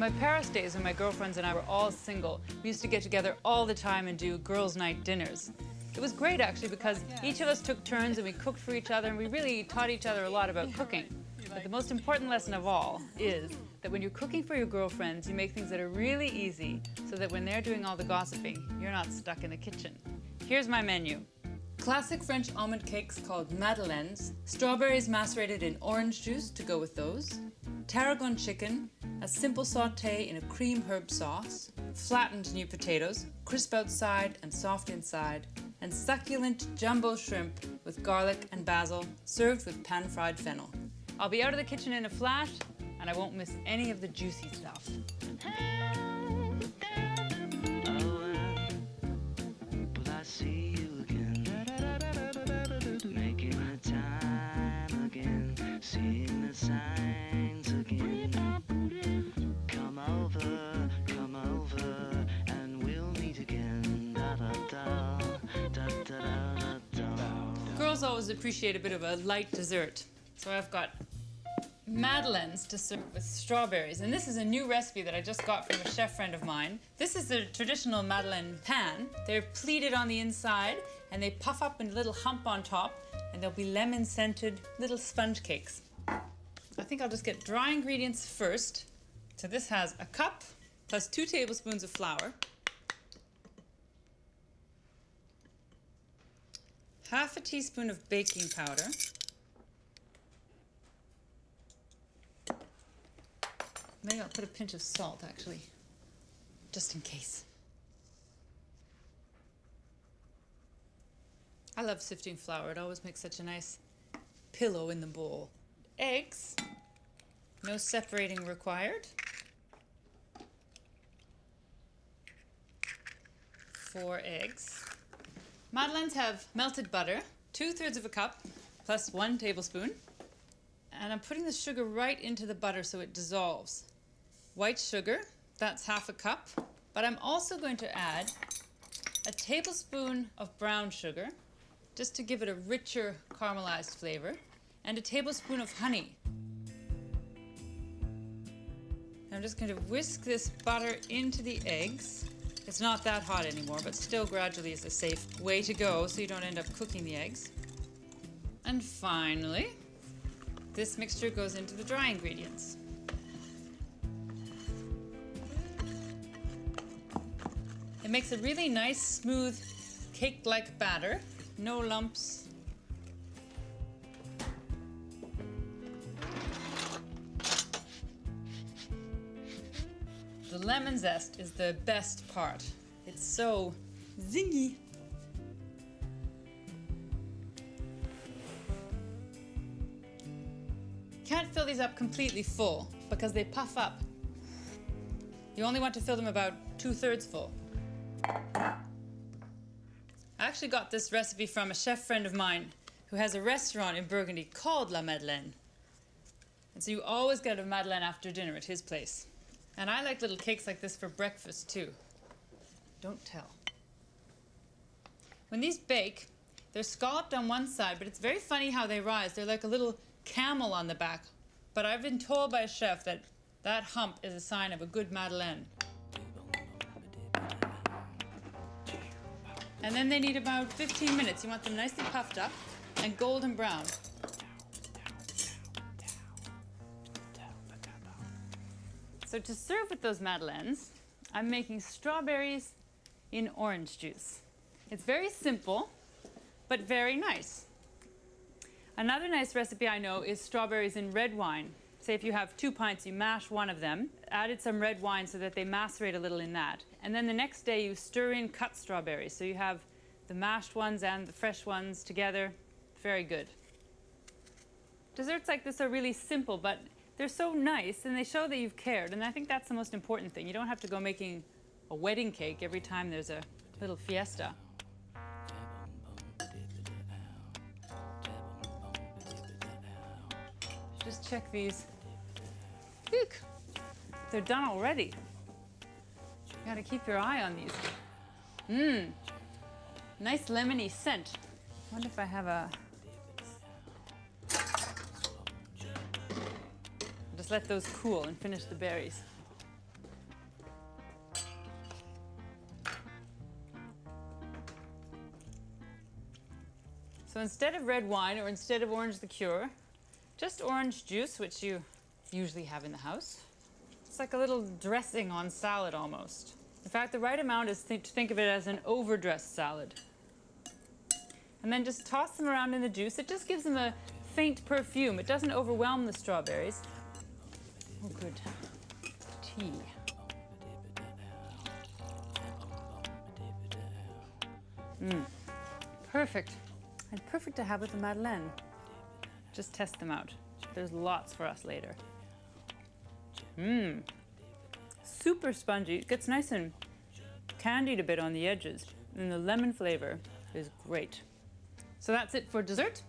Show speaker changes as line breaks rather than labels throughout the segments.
my Paris days, when my girlfriends and I were all single, we used to get together all the time and do girls' night dinners. It was great, actually, because each of us took turns and we cooked for each other, and we really taught each other a lot about cooking. But the most important lesson of all is that when you're cooking for your girlfriends, you make things that are really easy so that when they're doing all the gossiping, you're not stuck in the kitchen. Here's my menu. Classic French almond cakes called Madeleines, strawberries macerated in orange juice to go with those, Tarragon chicken, a simple sauté in a cream herb sauce, flattened new potatoes, crisp outside and soft inside, and succulent jumbo shrimp with garlic and basil, served with pan fried fennel. I'll be out of the kitchen in a flash, and I won't miss any of the juicy stuff. Girls always appreciate a bit of a light dessert. So I've got madeleines to serve with strawberries. And this is a new recipe that I just got from a chef friend of mine. This is the traditional madeleine pan. They're pleated on the inside and they puff up in a little hump on top, and they'll be lemon scented little sponge cakes. I think I'll just get dry ingredients first. So this has a cup plus 2 tablespoons of flour, half a teaspoon of baking powder, maybe I'll put a pinch of salt, actually, just in case. I love sifting flour. It always makes such a nice pillow in the bowl. Eggs, no separating required. 4 eggs. Madeleines have melted butter, 2/3 of a cup, plus 1 tablespoon. And I'm putting the sugar right into the butter so it dissolves. White sugar, that's half a cup. But I'm also going to add a tablespoon of brown sugar, just to give it a richer caramelized flavor, and a tablespoon of honey. I'm just going to whisk this butter into the eggs. It's not that hot anymore, but still gradually is a safe way to go so you don't end up cooking the eggs. And finally, this mixture goes into the dry ingredients. It makes a really nice, smooth, cake-like batter. No lumps. The lemon zest is the best part. It's so zingy. Can't fill these up completely full because they puff up. You only want to fill them about 2/3 full. I actually got this recipe from a chef friend of mine who has a restaurant in Burgundy called La Madeleine. And so you always get a Madeleine after dinner at his place. And I like little cakes like this for breakfast too. Don't tell. When these bake, they're scalloped on one side, but it's very funny how they rise. They're like a little camel on the back. But I've been told by a chef that that hump is a sign of a good Madeleine. And then they need about 15 minutes. You want them nicely puffed up and golden brown. So to serve with those madeleines, I'm making strawberries in orange juice. It's very simple, but very nice. Another nice recipe I know is strawberries in red wine. Say if you have 2 pints, you mash one of them, added some red wine so that they macerate a little in that. And then the next day you stir in cut strawberries. So you have the mashed ones and the fresh ones together. Very good. Desserts like this are really simple, but they're so nice and they show that you've cared. And I think that's the most important thing. You don't have to go making a wedding cake every time there's a little fiesta. Just check these. Look, they're done already. You gotta keep your eye on these. Nice lemony scent. Wonder if I have a... Just let those cool and finish the berries. instead of red wine or instead of orange liqueur, just orange juice, which you usually have in the house. It's like a little dressing on salad almost. In fact, the right amount is to think of it as an overdressed salad. And then just toss them around in the juice. It just gives them a faint perfume. It doesn't overwhelm the strawberries. Oh, good. Tea. Perfect. And perfect to have with a Madeleine. Just test them out. There's lots for us later. Super spongy. It gets nice and candied a bit on the edges. And the lemon flavor is great. So that's it for dessert.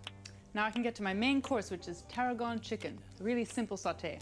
Now I can get to my main course, which is Tarragon Chicken. A really simple sauté.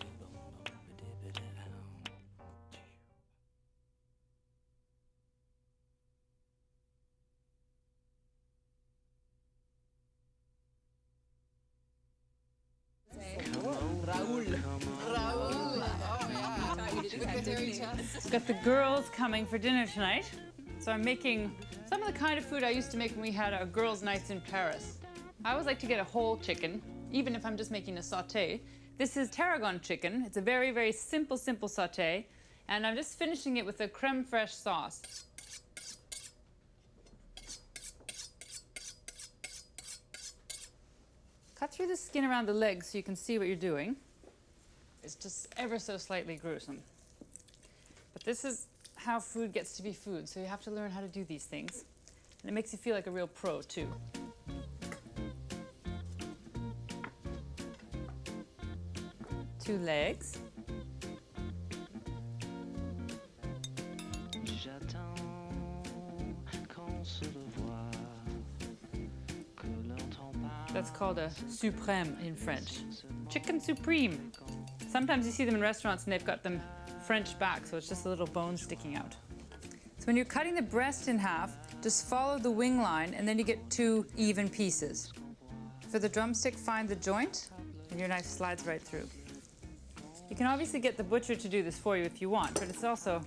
Got the girls coming for dinner tonight. So I'm making some of the kind of food I used to make when we had our girls' nights in Paris. I always like to get a whole chicken, even if I'm just making a sauté. This is Tarragon chicken. It's a very, very simple sauté. And I'm just finishing it with a creme fraiche sauce. Cut through the skin around the legs so you can see what you're doing. It's just ever so slightly gruesome. But this is how food gets to be food, so you have to learn how to do these things. And it makes you feel like a real pro, too. Two legs. That's called a suprême in French. Chicken supreme. Sometimes you see them in restaurants and they've got them French back, so it's just a little bone sticking out. So when you're cutting the breast in half, just follow the wing line and then you get two even pieces. For the drumstick, find the joint and your knife slides right through. You can obviously get the butcher to do this for you if you want, but it's also,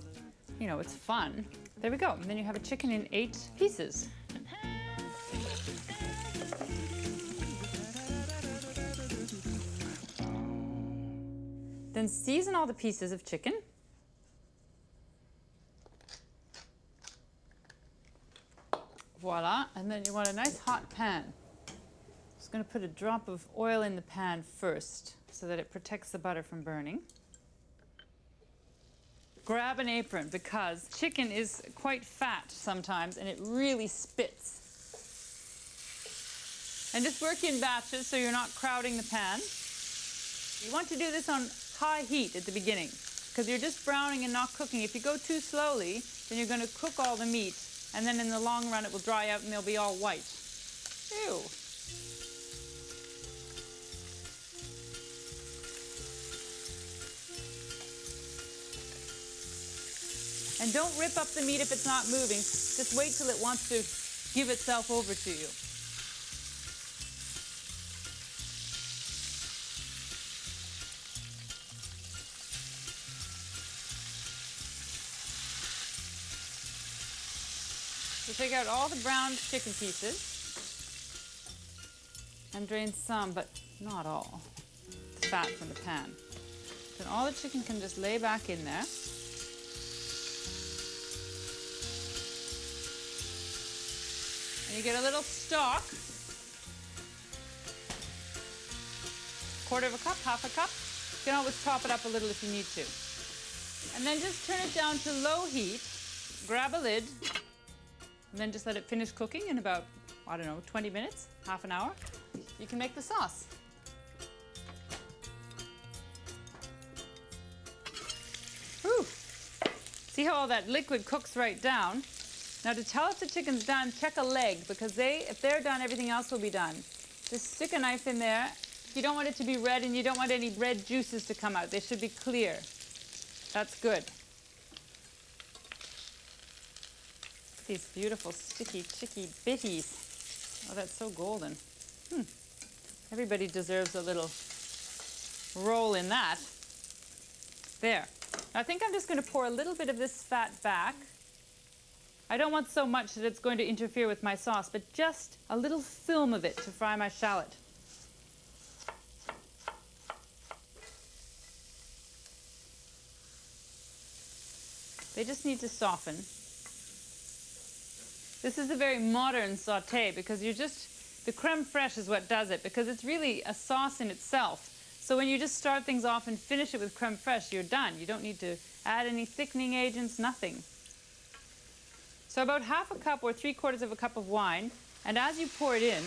you know, it's fun. There we go. And then you have a chicken in 8 pieces. Then season all the pieces of chicken. Voila, and then you want a nice hot pan. Just going to put a drop of oil in the pan first so that it protects the butter from burning. Grab an apron because chicken is quite fat sometimes and it really spits. And just work in batches so you're not crowding the pan. You want to do this on high heat at the beginning because you're just browning and not cooking. If you go too slowly, then you're going to cook all the meat and then in the long run it will dry out and they'll be all white. Ew. And don't rip up the meat if it's not moving. Just wait till it wants to give itself over to you. So take out all the browned chicken pieces and drain some, but not all, the fat from the pan. Then all the chicken can just lay back in there. And you get a little stock, 1/4 cup, 1/2 cup. You can always top it up a little if you need to. And then just turn it down to low heat, grab a lid, and then just let it finish cooking in about, I don't know, 20 minutes, half an hour. You can make the sauce. Whew. See how all that liquid cooks right down? Now to tell if the chicken's done, check a leg because if they're done, everything else will be done. Just stick a knife in there. You don't want it to be red and you don't want any red juices to come out. They should be clear. That's good. These beautiful sticky chicky bitties. Oh, that's so golden. Everybody deserves a little roll in that. There. Now, I think I'm just going to pour a little bit of this fat back I don't want so much that it's going to interfere with my sauce, but just a little film of it to fry my shallot. They just need to soften. This is a very modern sauté because the creme fraiche is what does it, because it's really a sauce in itself. So when you just start things off and finish it with creme fraiche, you're done. You don't need to add any thickening agents, nothing. So about half a cup or 3/4 of a cup of wine, and as you pour it in,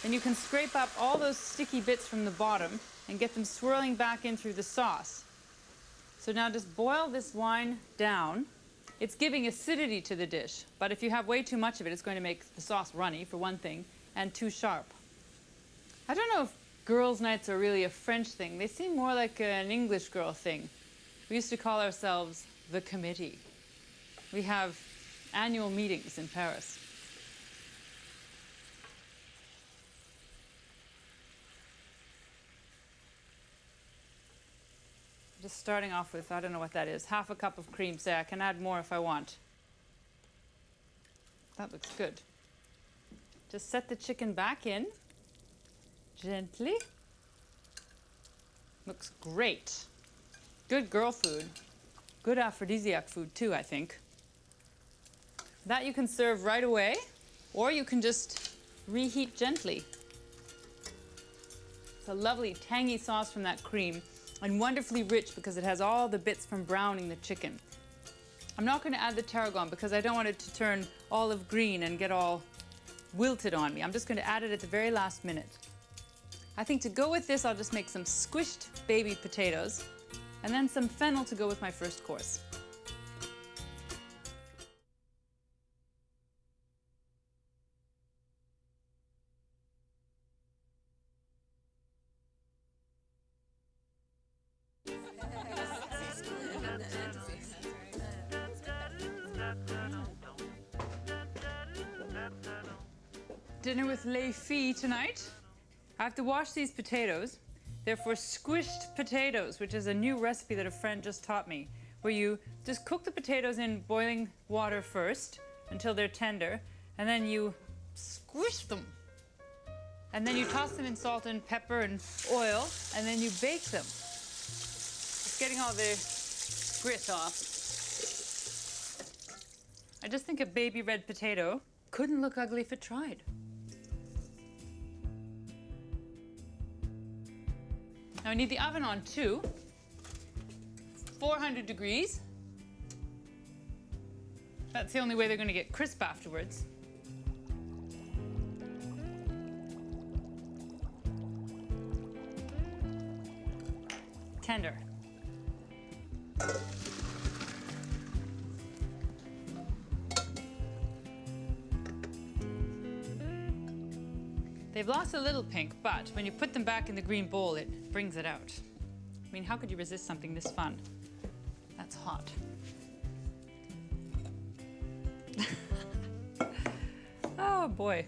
then you can scrape up all those sticky bits from the bottom and get them swirling back in through the sauce. So now just boil this wine down. It's giving acidity to the dish, but if you have way too much of it, it's going to make the sauce runny, for one thing, and too sharp. I don't know if girls' nights are really a French thing. They seem more like an English girl thing. We used to call ourselves the committee. We have annual meetings in Paris. Just starting off with, I don't know what that is, half a cup of cream. Say, I can add more if I want. That looks good. Just set the chicken back in, gently. Looks great. Good girl food. Good aphrodisiac food too, I think. That you can serve right away, or you can just reheat gently. It's a lovely tangy sauce from that cream, and wonderfully rich because it has all the bits from browning the chicken. I'm not going to add the tarragon because I don't want it to turn olive green and get all wilted on me. I'm just going to add it at the very last minute. I think to go with this, I'll just make some squished baby potatoes and then some fennel to go with my first course. Dinner with les filles tonight. I have to wash these potatoes. They're for squished potatoes, which is a new recipe that a friend just taught me, where you just cook the potatoes in boiling water first until they're tender, and then you squish them. And then you toss them in salt and pepper and oil, and then you bake them. It's getting all the grit off. I just think a baby red potato couldn't look ugly if it tried. Now I need the oven on too, 400 degrees. That's the only way they're going to get crisp afterwards. Tender. They've lost a little pink, but when you put them back in the green bowl, it brings it out. I mean, how could you resist something this fun? That's hot. Oh boy.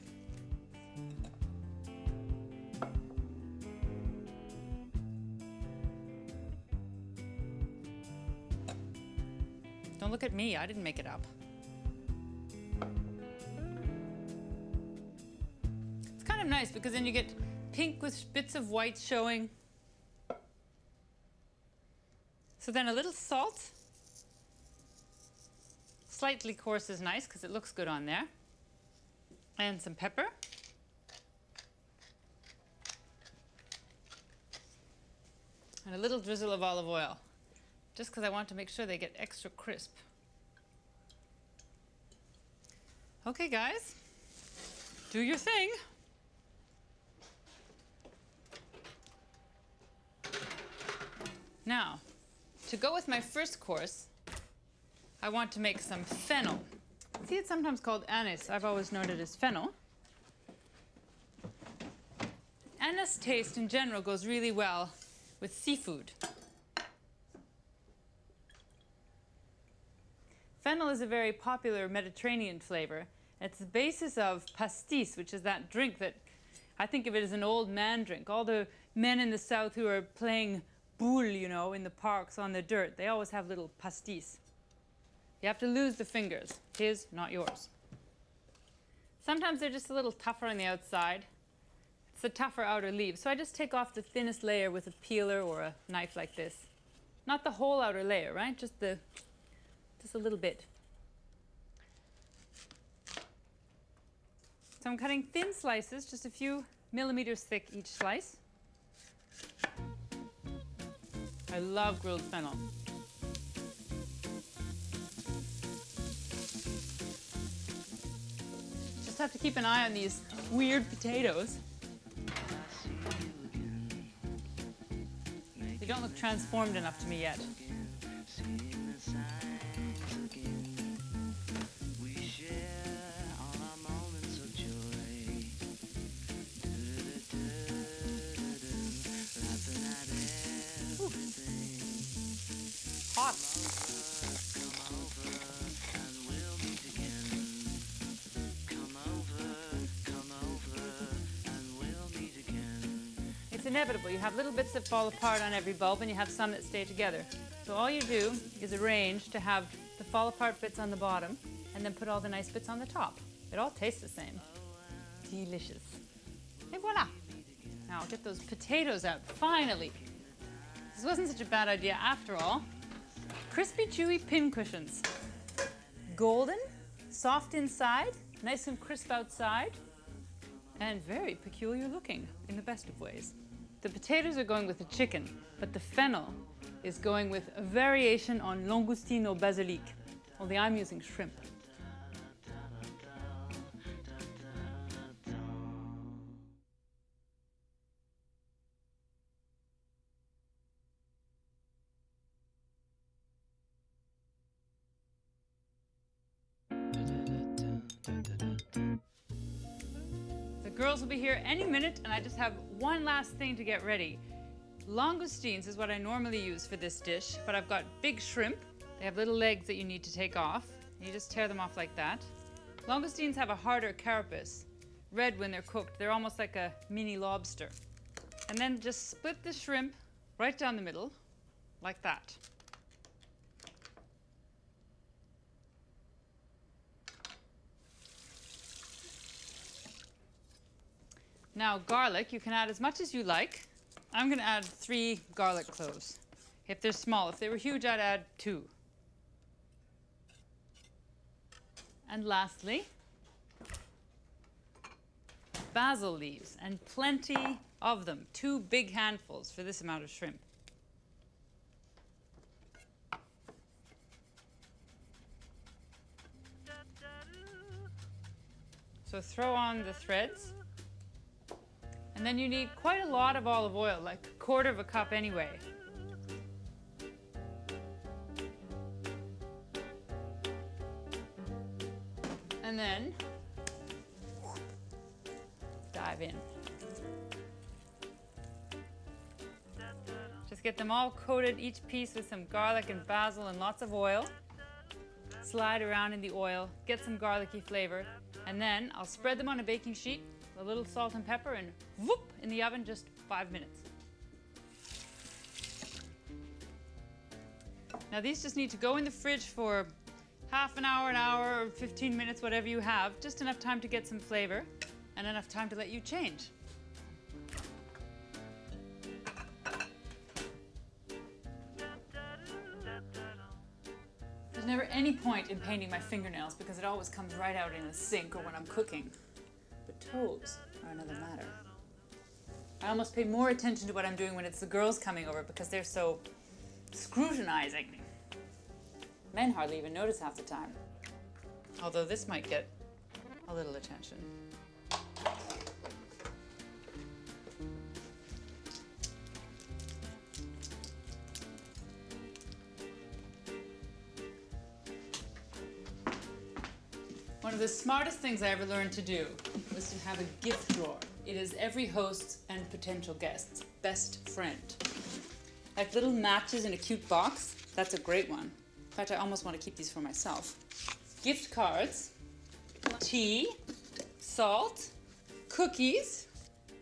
Don't look at me, I didn't make it up. Kind of nice because then you get pink with bits of white showing. So then a little salt. Slightly coarse is nice because it looks good on there. And some pepper. And a little drizzle of olive oil, just because I want to make sure they get extra crisp. Okay, guys, do your thing. Now, to go with my first course, I want to make some fennel. See, it's sometimes called anise. I've always known it as fennel. Anise taste in general goes really well with seafood. Fennel is a very popular Mediterranean flavor. It's the basis of pastis, which is that drink that I think of it as an old man drink. All the men in the south who are playing boule, you know, in the parks on the dirt, they always have little pastis. You have to lose the fingers. His, not yours. Sometimes they're just a little tougher on the outside. It's a tougher outer leaf. So I just take off the thinnest layer with a peeler or a knife like this. Not the whole outer layer, right? Just a little bit. So I'm cutting thin slices, just a few millimeters thick each slice. I love grilled fennel. Just have to keep an eye on these weird potatoes. They don't look transformed enough to me yet. Hot. It's inevitable. You have little bits that fall apart on every bulb and you have some that stay together. So all you do is arrange to have the fall apart bits on the bottom and then put all the nice bits on the top. It all tastes the same. Delicious. Et voila. Now I'll get those potatoes out, finally. This wasn't such a bad idea after all. Crispy, chewy pincushions. Golden, soft inside, nice and crisp outside, and very peculiar looking in the best of ways. The potatoes are going with the chicken, but the fennel is going with a variation on langostino basilic, only I'm using shrimp. The girls will be here any minute, and I just have one last thing to get ready. Langoustines is what I normally use for this dish, but I've got big shrimp. They have little legs that you need to take off. You just tear them off like that. Langoustines have a harder carapace, red when they're cooked. They're almost like a mini lobster. And then just split the shrimp right down the middle, like that. Now garlic, you can add as much as you like. I'm going to add 3 garlic cloves. If they're small, if they were huge, I'd add 2. And lastly, basil leaves, and plenty of them. 2 big handfuls for this amount of shrimp. So throw on the threads. And then you need quite a lot of olive oil, like 1/4 cup anyway. And then dive in. Just get them all coated, each piece with some garlic and basil and lots of oil. Slide around in the oil, get some garlicky flavor, and then I'll spread them on a baking sheet, a little salt and pepper, and whoop, in the oven, just 5 minutes. Now these just need to go in the fridge for half an hour, or 15 minutes, whatever you have, just enough time to get some flavor and enough time to let you change. There's never any point in painting my fingernails because it always comes right out in a sink or when I'm cooking. But toes are another matter. I almost pay more attention to what I'm doing when it's the girls coming over because they're so scrutinizing. Men hardly even notice half the time. Although this might get a little attention. One of the smartest things I ever learned to do was to have a gift drawer. It is every host's and potential guest's best friend. Like little matches in a cute box, that's a great one. In fact, I almost want to keep these for myself. Gift cards, tea, salt, cookies.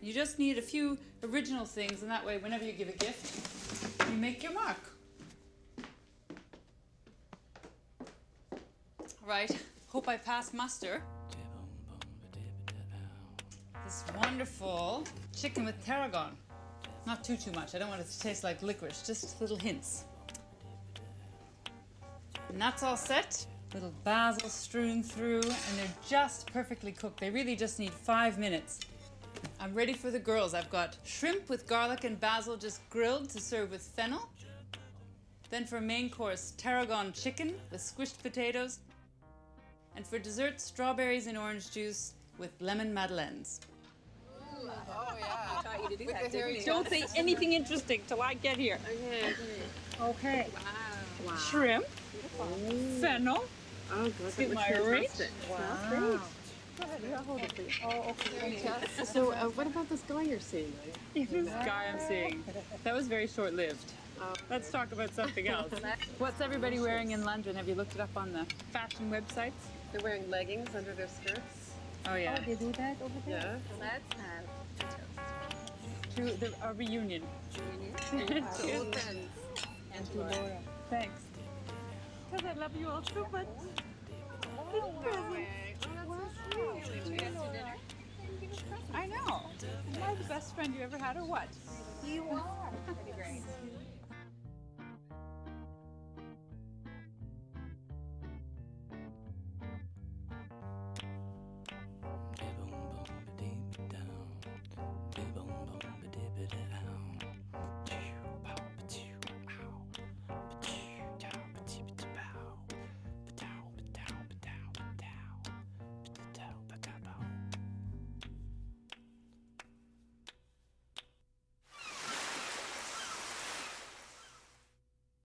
You just need a few original things, and that way, whenever you give a gift, you make your mark. Right, hope I pass muster. This wonderful chicken with tarragon. Not too much. I don't want it to taste like licorice, just little hints. And that's all set. Little basil strewn through, and they're just perfectly cooked. They really just need 5 minutes. I'm ready for the girls. I've got shrimp with garlic and basil just grilled to serve with fennel. Then for main course, tarragon chicken with squished potatoes. And for dessert, strawberries and orange juice with lemon madeleines.
Oh yeah.
I taught you to do
With
that,
the hairy
didn't you?
Don't say anything interesting till I get here.
Okay.
Okay.
Wow.
Shrimp, fennel.
Oh, good.
Get my reach.
Wow.
Go ahead, you hold it, please. Oh, okay.
So, what about this guy you're seeing?
This guy I'm seeing. That was very short-lived. Let's talk about something else. What's everybody wearing in London? Have you looked it up on the fashion websites?
They're wearing leggings under their skirts.
Oh yeah.
They do that over there?
Yeah.
Let's have
To a reunion.
Old friends.
and to Laura.
Thanks. Because I love you all so much. I know. Am I the best friend you ever had or what?
You are. Pretty great.